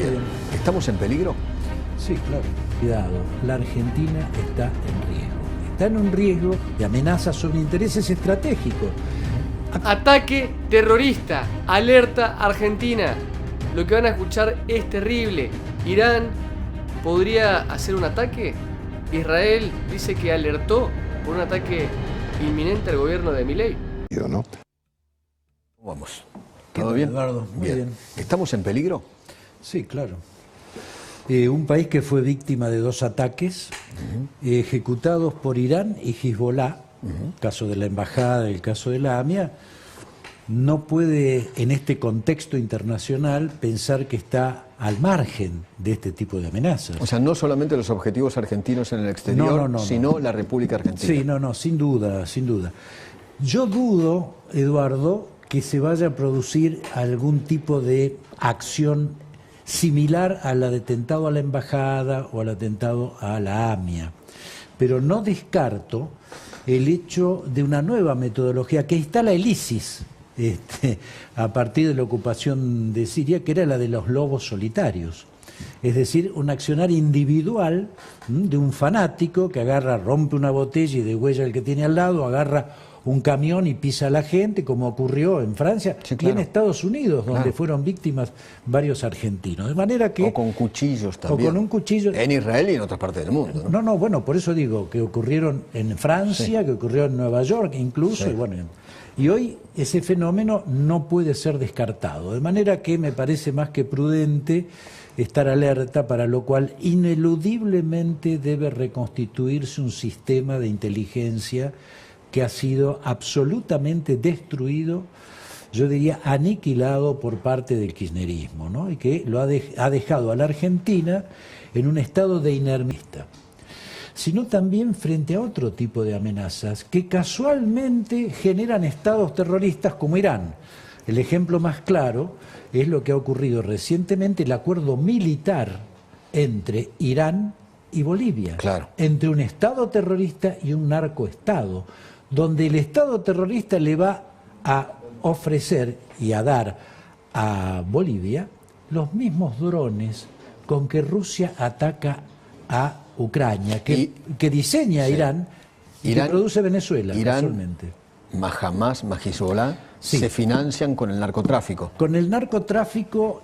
Bien. ¿Estamos en peligro? Sí, claro. Cuidado, la Argentina está en riesgo. Está en un riesgo de amenazas sobre intereses estratégicos. Ataque terrorista. Alerta Argentina. Lo que van a escuchar es terrible. Irán podría hacer un ataque. Israel dice que alertó por un ataque inminente al gobierno de Milei. ¿No? Vamos. ¿Todo tal, bien? Eduardo? Muy bien. ¿Estamos en peligro? Sí, claro. Un país que fue víctima de 2 ataques ejecutados por Irán y Hezbollah, caso de la embajada, el caso de la AMIA, no puede en este contexto internacional pensar que está al margen de este tipo de amenazas. O sea, no solamente los objetivos argentinos en el exterior, sino la República Argentina. Sí, sin duda, sin duda. Yo dudo, Eduardo, que se vaya a producir algún tipo de acción similar al atentado a la embajada o al atentado a la AMIA. Pero no descarto el hecho de una nueva metodología que instala el ISIS a partir de la ocupación de Siria, que era la de los lobos solitarios. Es decir, un accionar individual de un fanático que agarra, rompe una botella y degüella el que tiene al lado, agarra un camión y pisa a la gente, como ocurrió en Francia y en Estados Unidos, donde fueron víctimas varios argentinos. De manera que... O con cuchillos también. O con un cuchillo. En Israel y en otras partes del mundo. No, bueno, por eso digo que ocurrieron en Francia, que ocurrió en Nueva York incluso, y hoy ese fenómeno no puede ser descartado. De manera que me parece más que prudente estar alerta, para lo cual ineludiblemente debe reconstituirse un sistema de inteligencia que ha sido absolutamente destruido, yo diría aniquilado por parte del kirchnerismo, ¿no? Y que lo ha dejado a la Argentina en un estado de inercia, sino también frente a otro tipo de amenazas que casualmente generan estados terroristas como Irán. El ejemplo más claro es lo que ha ocurrido recientemente, el acuerdo militar entre Irán y Bolivia, entre un estado terrorista y un narcoestado, donde el estado terrorista le va a ofrecer y a dar a Bolivia los mismos drones con que Rusia ataca a Ucrania, que diseña Irán y que produce Venezuela, casualmente. Hamas, Hezbollah, se financian con el narcotráfico. Con el narcotráfico,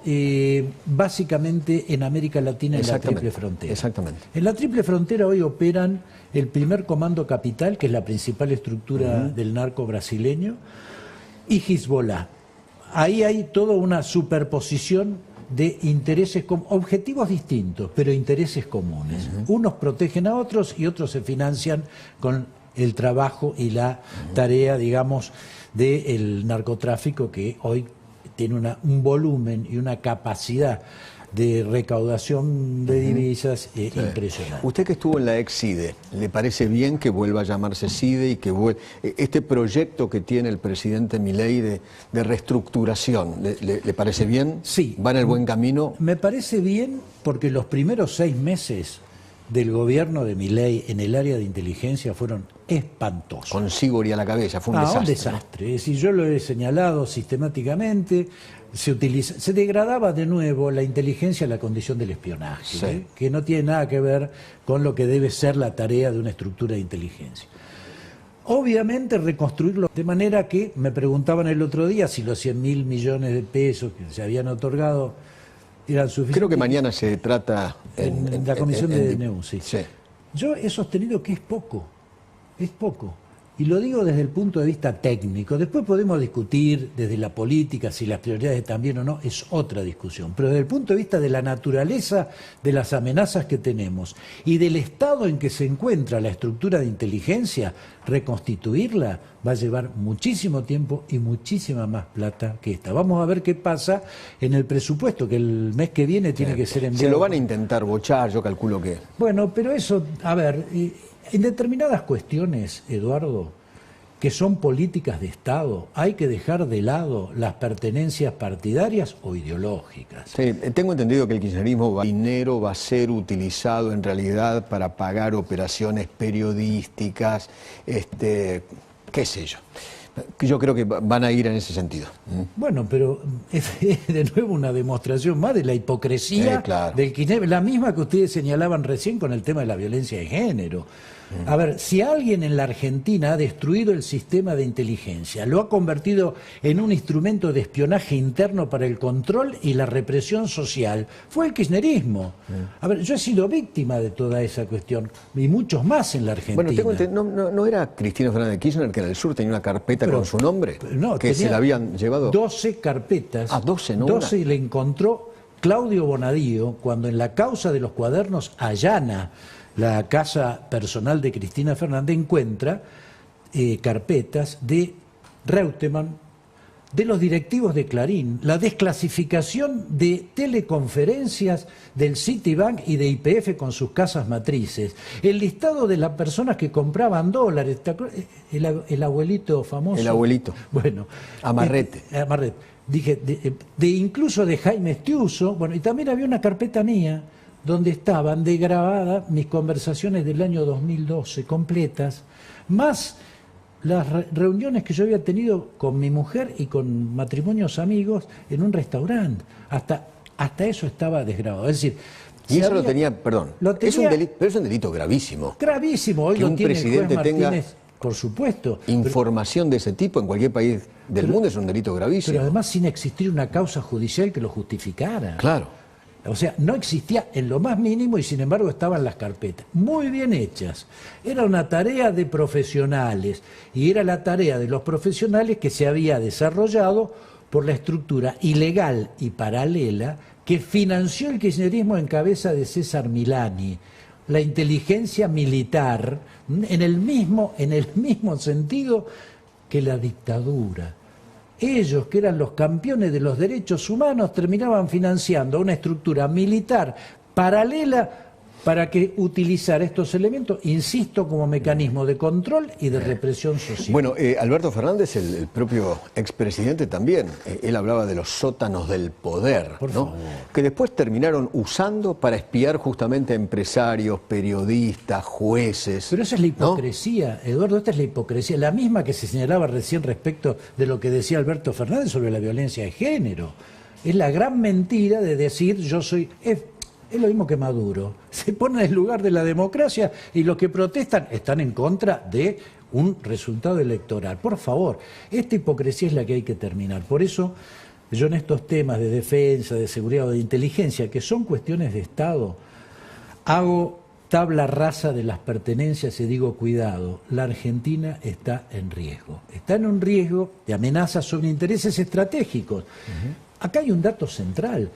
básicamente en América Latina, en la Triple Frontera. Exactamente. En la Triple Frontera hoy operan el primer Comando Capital, que es la principal estructura del narco brasileño, y Hezbollah. Ahí hay toda una superposición de intereses, con objetivos distintos, pero intereses comunes. Unos protegen a otros y otros se financian con el trabajo y la tarea, digamos, del narcotráfico, que hoy tiene un volumen y una capacidad de recaudación de divisas impresionante. Usted que estuvo en la ex CIDE, ¿le parece bien que vuelva a llamarse CIDE y que este proyecto que tiene el presidente Milei de reestructuración, ¿le parece bien? Sí. ¿Va en el buen camino? Me parece bien porque los primeros 6 meses del gobierno de Milei en el área de inteligencia fueron espantosos. Con Sibori a la cabeza, fue un desastre. Un desastre. Es decir, yo lo he señalado sistemáticamente. Se degradaba de nuevo la inteligencia a la condición del espionaje, que no tiene nada que ver con lo que debe ser la tarea de una estructura de inteligencia. Obviamente reconstruirlo de manera que, me preguntaban el otro día si los 100.000 millones de pesos que se habían otorgado eran suficientes. Creo que mañana se trata en la comisión de DNU, sí. Yo he sostenido que es poco. Y lo digo desde el punto de vista técnico. Después podemos discutir desde la política si las prioridades también o no, es otra discusión. Pero desde el punto de vista de la naturaleza de las amenazas que tenemos y del estado en que se encuentra la estructura de inteligencia, reconstituirla va a llevar muchísimo tiempo y muchísima más plata que esta. Vamos a ver qué pasa en el presupuesto, que el mes que viene tiene que ser enviado. Se lo van a intentar bochar, yo calculo que... Bueno, pero eso, a ver... En determinadas cuestiones, Eduardo, que son políticas de Estado, hay que dejar de lado las pertenencias partidarias o ideológicas. Sí, tengo entendido que el kirchnerismo dinero va a ser utilizado en realidad para pagar operaciones periodísticas, qué sé yo. Que yo creo que van a ir en ese sentido. Bueno, pero es de nuevo una demostración más de la hipocresía claro. del kirchnerismo, la misma que ustedes señalaban recién con el tema de la violencia de género. A ver, si alguien en la Argentina ha destruido el sistema de inteligencia, lo ha convertido en un instrumento de espionaje interno para el control y la represión social, fue el kirchnerismo. A ver, yo he sido víctima de toda esa cuestión, y muchos más en la Argentina. Bueno, ¿no era Cristina Fernández de Kirchner que en el sur tenía una carpeta con su nombre? No, que se la habían llevado. 12 carpetas. 12, ¿no? 12 y le encontró Claudio Bonadío cuando en la causa de los cuadernos allana la casa personal de Cristina Fernández, encuentra carpetas de Reutemann, de los directivos de Clarín, la desclasificación de teleconferencias del Citibank y de YPF con sus casas matrices, el listado de las personas que compraban dólares, el abuelito famoso. El abuelito. Bueno. Amarrete. Amarrete. Dije, incluso de Jaime Estiuso, bueno, y también había una carpeta mía donde estaban grabadas mis conversaciones del año 2012, completas, más las reuniones que yo había tenido con mi mujer y con matrimonios amigos en un restaurante. Hasta eso estaba desgrabado. Es decir, y eso lo tenía, perdón, lo tenía, pero es un delito gravísimo. Gravísimo. Hoy que lo un tiene presidente el juez tenga Martínez, por supuesto. Información de ese tipo en cualquier país del mundo es un delito gravísimo. Pero además sin existir una causa judicial que lo justificara. Claro. O sea, no existía en lo más mínimo y sin embargo estaban las carpetas. Muy bien hechas. Era una tarea de profesionales y era la tarea de los profesionales que se había desarrollado por la estructura ilegal y paralela que financió el kirchnerismo en cabeza de César Milani. La inteligencia militar en el mismo sentido que la dictadura. Ellos, que eran los campeones de los derechos humanos, terminaban financiando una estructura militar paralela para que utilizar estos elementos, insisto, como mecanismo de control y de represión social. Bueno, Alberto Fernández, el propio expresidente también, él hablaba de los sótanos del poder, ¿no? Que después terminaron usando para espiar justamente a empresarios, periodistas, jueces. Pero esa es la hipocresía, ¿no? Eduardo, esta es la hipocresía, la misma que se señalaba recién respecto de lo que decía Alberto Fernández sobre la violencia de género. Es la gran mentira de decir yo soy... Es lo mismo que Maduro. Se pone en el lugar de la democracia y los que protestan están en contra de un resultado electoral. Por favor, esta hipocresía es la que hay que terminar. Por eso, yo en estos temas de defensa, de seguridad o de inteligencia, que son cuestiones de Estado, hago tabla rasa de las pertenencias y digo, cuidado, la Argentina está en riesgo. Está en un riesgo de amenazas sobre intereses estratégicos. Acá hay un dato central.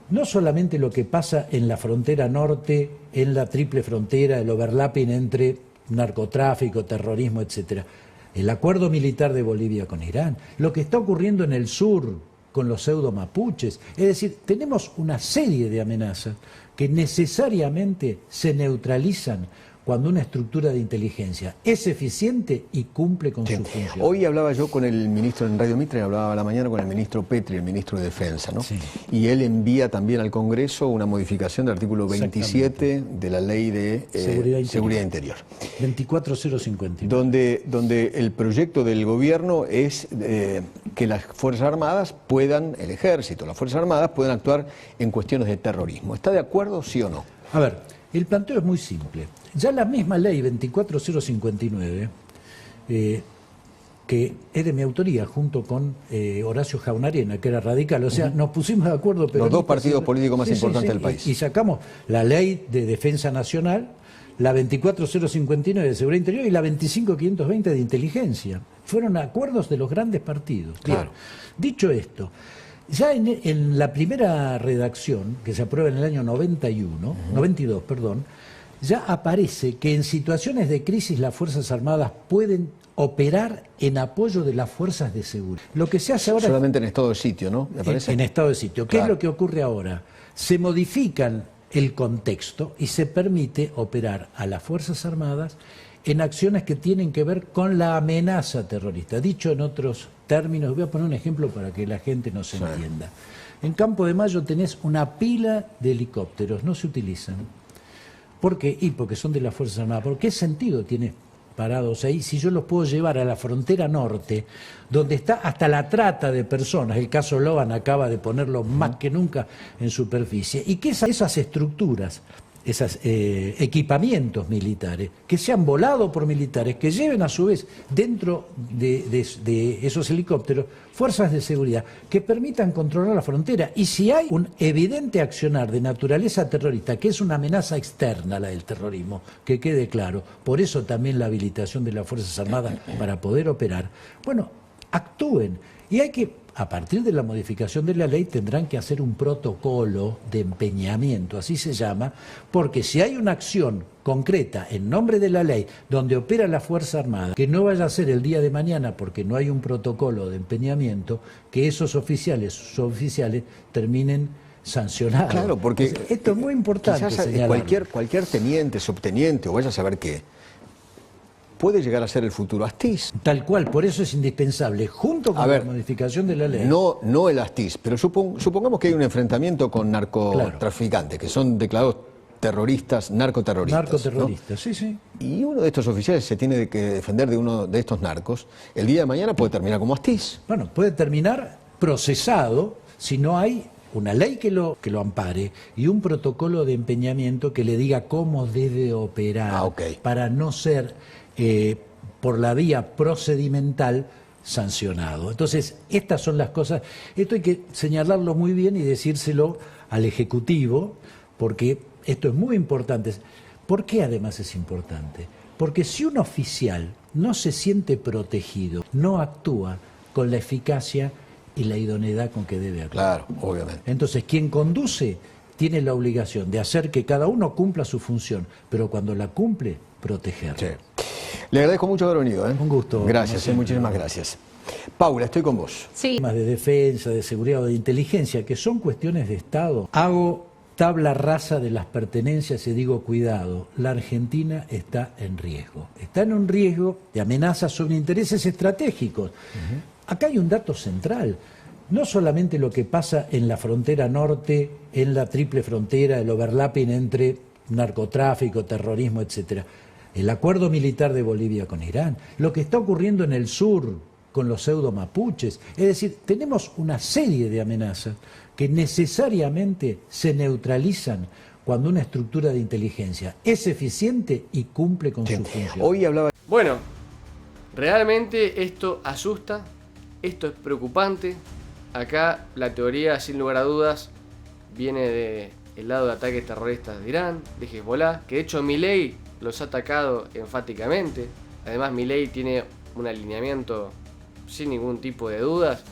No solamente lo que pasa en la frontera norte, en la triple frontera, el overlapping entre narcotráfico, terrorismo, etcétera. El acuerdo militar de Bolivia con Irán, lo que está ocurriendo en el sur con los pseudo mapuches. Es decir, tenemos una serie de amenazas que necesariamente se neutralizan cuando una estructura de inteligencia es eficiente y cumple con su función. Hoy hablaba yo con el ministro en Radio Mitre, hablaba a la mañana con el ministro Petri, el ministro de Defensa, ¿no? Sí. Y él envía también al Congreso una modificación del artículo 27 de la Ley de Seguridad Interior. 24051. Donde el proyecto del gobierno es que las Fuerzas Armadas puedan, el Ejército, las Fuerzas Armadas puedan actuar en cuestiones de terrorismo. ¿Está de acuerdo, sí o no? A ver, el planteo es muy simple. Ya la misma ley 24059, que es de mi autoría, junto con Horacio Jaunarena, que era radical, o sea, nos pusimos de acuerdo... Los dos partidos políticos más importantes del país. Y sacamos la ley de defensa nacional, la 24059 de seguridad interior y la 25520 de inteligencia. Fueron acuerdos de los grandes partidos. Claro. Bien, dicho esto, ya en la primera redacción, que se aprueba en el año 92, ya aparece que en situaciones de crisis las Fuerzas Armadas pueden operar en apoyo de las fuerzas de seguridad. Lo que se hace ahora... Solamente en estado de sitio, ¿no? ¿Me parece? En estado de sitio. ¿Qué es lo que ocurre ahora? Se modifican el contexto y se permite operar a las Fuerzas Armadas en acciones que tienen que ver con la amenaza terrorista. Dicho en otros términos, voy a poner un ejemplo para que la gente nos entienda. En Campo de Mayo tenés una pila de helicópteros, no se utilizan. ¿Por qué? Y porque son de las Fuerzas Armadas. ¿Por qué sentido tiene parados ahí, si yo los puedo llevar a la frontera norte, donde está hasta la trata de personas, el caso Logan acaba de ponerlo más que nunca en superficie, y que esas estructuras, esos equipamientos militares, que sean volados por militares, que lleven a su vez dentro de esos helicópteros fuerzas de seguridad que permitan controlar la frontera. Y si hay un evidente accionar de naturaleza terrorista, que es una amenaza externa la del terrorismo, que quede claro, por eso también la habilitación de las Fuerzas Armadas para poder operar, bueno, actúen. Y hay que, a partir de la modificación de la ley, tendrán que hacer un protocolo de empeñamiento, así se llama, porque si hay una acción concreta en nombre de la ley donde opera la Fuerza Armada, que no vaya a ser el día de mañana porque no hay un protocolo de empeñamiento, que esos oficiales, suboficiales, terminen sancionados. Claro, porque entonces, esto es muy importante quizás cualquier teniente, subteniente o vaya a saber qué, puede llegar a ser el futuro Astiz. Tal cual, por eso es indispensable, junto con la modificación de la ley. No el Astiz, pero supongamos que hay un enfrentamiento con narcotraficantes, que son declarados terroristas, narcoterroristas. Narcoterroristas, ¿no? Sí. Y uno de estos oficiales se tiene que defender de uno de estos narcos. El día de mañana puede terminar como Astiz. Bueno, puede terminar procesado si no hay una ley que lo ampare y un protocolo de empeñamiento que le diga cómo debe operar para no ser por la vía procedimental sancionado. Entonces, estas son las cosas. Esto hay que señalarlo muy bien y decírselo al Ejecutivo, porque esto es muy importante. ¿Por qué además es importante? Porque si un oficial no se siente protegido, no actúa con la eficacia y la idoneidad con que debe actuar. Claro, obviamente. Entonces, quien conduce tiene la obligación de hacer que cada uno cumpla su función, pero cuando la cumple, protegerlo. Sí. Le agradezco mucho haber venido. Un gusto. Gracias, muchísimas gracias. Paula, estoy con vos. Sí. Temas de defensa, de seguridad o de inteligencia, que son cuestiones de Estado. Hago tabla rasa de las pertenencias y digo, cuidado, la Argentina está en riesgo. Está en un riesgo de amenazas sobre intereses estratégicos. Acá hay un dato central. No solamente lo que pasa en la frontera norte, en la triple frontera, el overlapping entre narcotráfico, terrorismo, etcétera. El acuerdo militar de Bolivia con Irán, lo que está ocurriendo en el sur con los pseudo mapuches. Es decir, tenemos una serie de amenazas que necesariamente se neutralizan cuando una estructura de inteligencia es eficiente y cumple con su función. Hoy hablaba... Bueno, realmente esto asusta, esto es preocupante. Acá la teoría, sin lugar a dudas, viene del lado de ataques terroristas de Irán, de Hezbollah, que de hecho Milei los ha atacado enfáticamente. Además, Milei tiene un alineamiento sin ningún tipo de dudas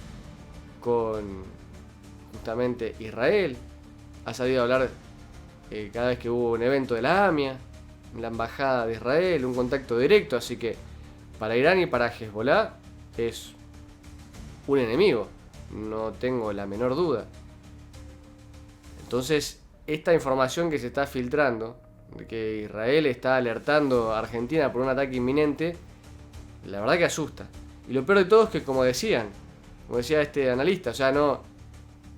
con justamente Israel. Ha salido a hablar cada vez que hubo un evento de la AMIA, en la embajada de Israel, un contacto directo. Así que para Irán y para Hezbollah es un enemigo, no tengo la menor duda. Entonces, esta información que se está filtrando, de que Israel está alertando a Argentina por un ataque inminente, la verdad que asusta. Y lo peor de todo es que, como decía este analista, o sea, no,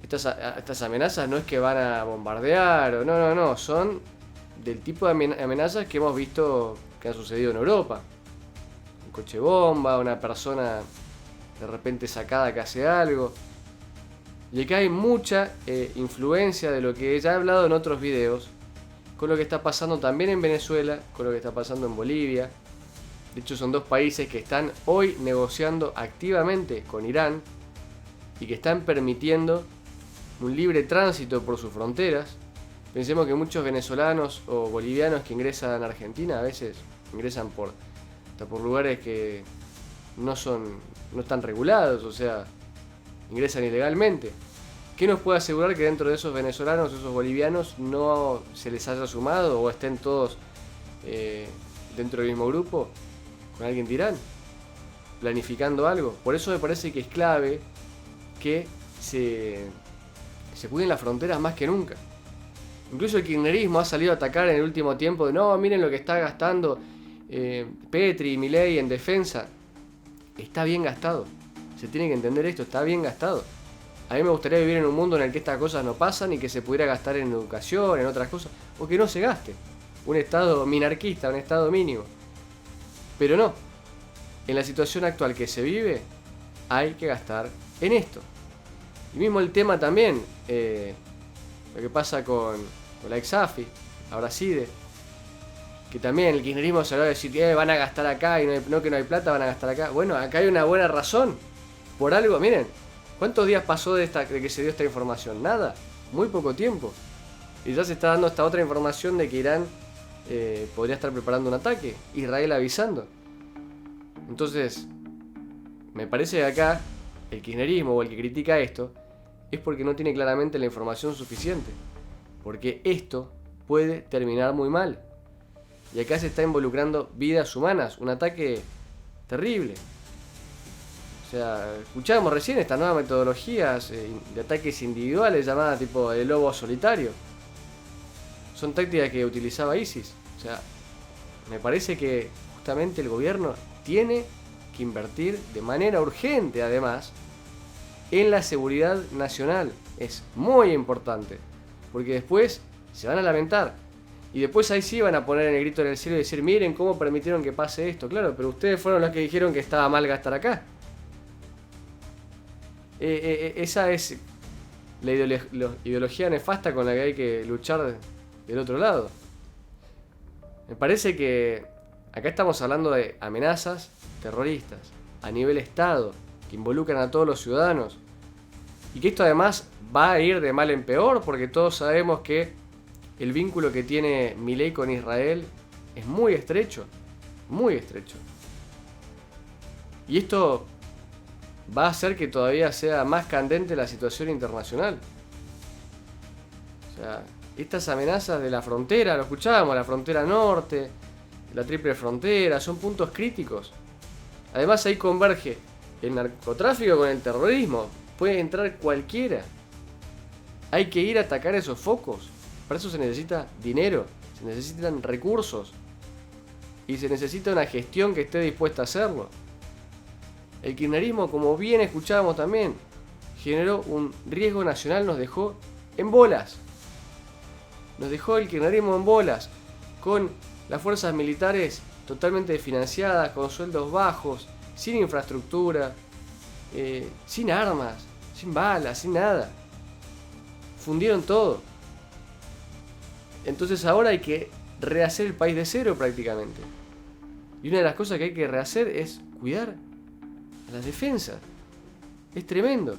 estas amenazas no es que van a bombardear, no, son del tipo de amenazas que hemos visto que han sucedido en Europa. Un coche bomba, una persona de repente sacada que hace algo. Y acá hay mucha influencia de lo que ya he hablado en otros videos, con lo que está pasando también en Venezuela, con lo que está pasando en Bolivia. De hecho, son dos países que están hoy negociando activamente con Irán y que están permitiendo un libre tránsito por sus fronteras. Pensemos que muchos venezolanos o bolivianos que ingresan a Argentina a veces ingresan hasta por lugares que no están regulados, o sea, ingresan ilegalmente. ¿Qué nos puede asegurar que dentro de esos venezolanos, esos bolivianos, no se les haya sumado o estén todos dentro del mismo grupo con alguien de Irán, planificando algo? Por eso me parece que es clave que se cuiden las fronteras más que nunca. Incluso el kirchnerismo ha salido a atacar en el último tiempo de no, miren lo que está gastando Petri y Milei en defensa. Está bien gastado. Se tiene que entender esto, está bien gastado. A mí me gustaría vivir en un mundo en el que estas cosas no pasan y que se pudiera gastar en educación, en otras cosas, o que no se gaste. Un estado minarquista, un estado mínimo. Pero no, en la situación actual que se vive, hay que gastar en esto. Y mismo el tema también, lo que pasa con la Exafi, ahora CIDE, que también el kirchnerismo se hablaba de decir, van a gastar acá y no que no hay plata, van a gastar acá. Bueno, acá hay una buena razón. Por algo, miren, ¿cuántos días pasó de que se dio esta información? Nada, muy poco tiempo. Y ya se está dando esta otra información de que Irán podría estar preparando un ataque, Israel avisando. Entonces, me parece que acá el kirchnerismo o el que critica esto es porque no tiene claramente la información suficiente. Porque esto puede terminar muy mal. Y acá se está involucrando vidas humanas, un ataque terrible. O sea, escuchábamos recién estas nuevas metodologías de ataques individuales llamadas tipo el lobo solitario. Son tácticas que utilizaba ISIS. O sea, me parece que justamente el gobierno tiene que invertir de manera urgente, además, en la seguridad nacional. Es muy importante, porque después se van a lamentar. Y después ahí sí van a poner el grito en el cielo y decir, miren cómo permitieron que pase esto. Claro, pero ustedes fueron los que dijeron que estaba mal gastar acá. Esa es la ideología nefasta con la que hay que luchar del otro lado. Me parece que acá estamos hablando de amenazas terroristas a nivel Estado, que involucran a todos los ciudadanos. Y que esto además va a ir de mal en peor, porque todos sabemos que el vínculo que tiene Milei con Israel es muy estrecho, muy estrecho. Y esto va a hacer que todavía sea más candente la situación internacional. O sea, estas amenazas de la frontera, lo escuchábamos, la frontera norte, la triple frontera, son puntos críticos. Además ahí converge el narcotráfico con el terrorismo. Puede entrar cualquiera. Hay que ir a atacar esos focos. Para eso se necesita dinero, se necesitan recursos y se necesita una gestión que esté dispuesta a hacerlo. El kirchnerismo, como bien escuchábamos también, generó un riesgo nacional, nos dejó en bolas. Nos dejó el kirchnerismo en bolas, con las fuerzas militares totalmente desfinanciadas, con sueldos bajos, sin infraestructura, sin armas, sin balas, sin nada. Fundieron todo. Entonces ahora hay que rehacer el país de cero prácticamente. Y una de las cosas que hay que rehacer es cuidar a las defensas. Es tremendo.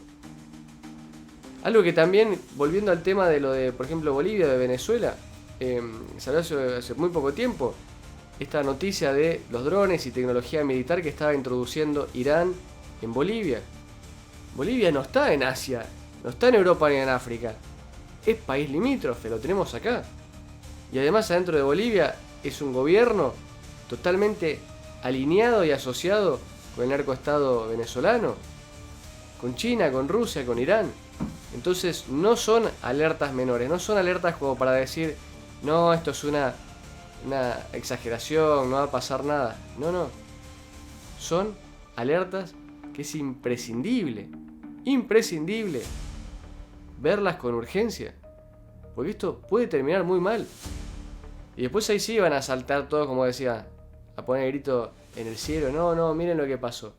Algo que también, volviendo al tema de lo de, por ejemplo, Bolivia, de Venezuela, se habló hace muy poco tiempo, esta noticia de los drones y tecnología militar que estaba introduciendo Irán en Bolivia. Bolivia no está en Asia, no está en Europa ni en África. Es país limítrofe, lo tenemos acá. Y además adentro de Bolivia es un gobierno totalmente alineado y asociado con el narcoestado venezolano, con China, con Rusia, con Irán. Entonces no son alertas menores, no son alertas como para decir, no, esto es una exageración, no va a pasar nada. No, no. Son alertas que es imprescindible verlas con urgencia, porque esto puede terminar muy mal. Y después ahí sí van a saltar todos, como decía, a poner el grito en el cielo. No, miren lo que pasó.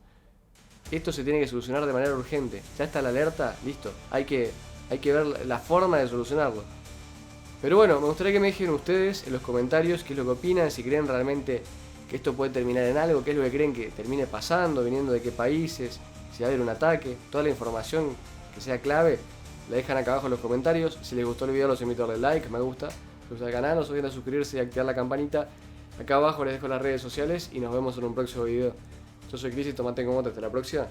Esto se tiene que solucionar de manera urgente. Ya está la alerta, listo. Hay que ver la forma de solucionarlo. Pero bueno, me gustaría que me dejen ustedes en los comentarios qué es lo que opinan, si creen realmente que esto puede terminar en algo, qué es lo que creen que termine pasando, viniendo de qué países, si va a haber un ataque. Toda la información que sea clave la dejan acá abajo en los comentarios. Si les gustó el video los invito a darle like, me gusta, suscribirse al canal, no se olviden de suscribirse y activar la campanita. Acá abajo les dejo las redes sociales y nos vemos en un próximo video. Yo soy Cris y tomate como hasta la próxima.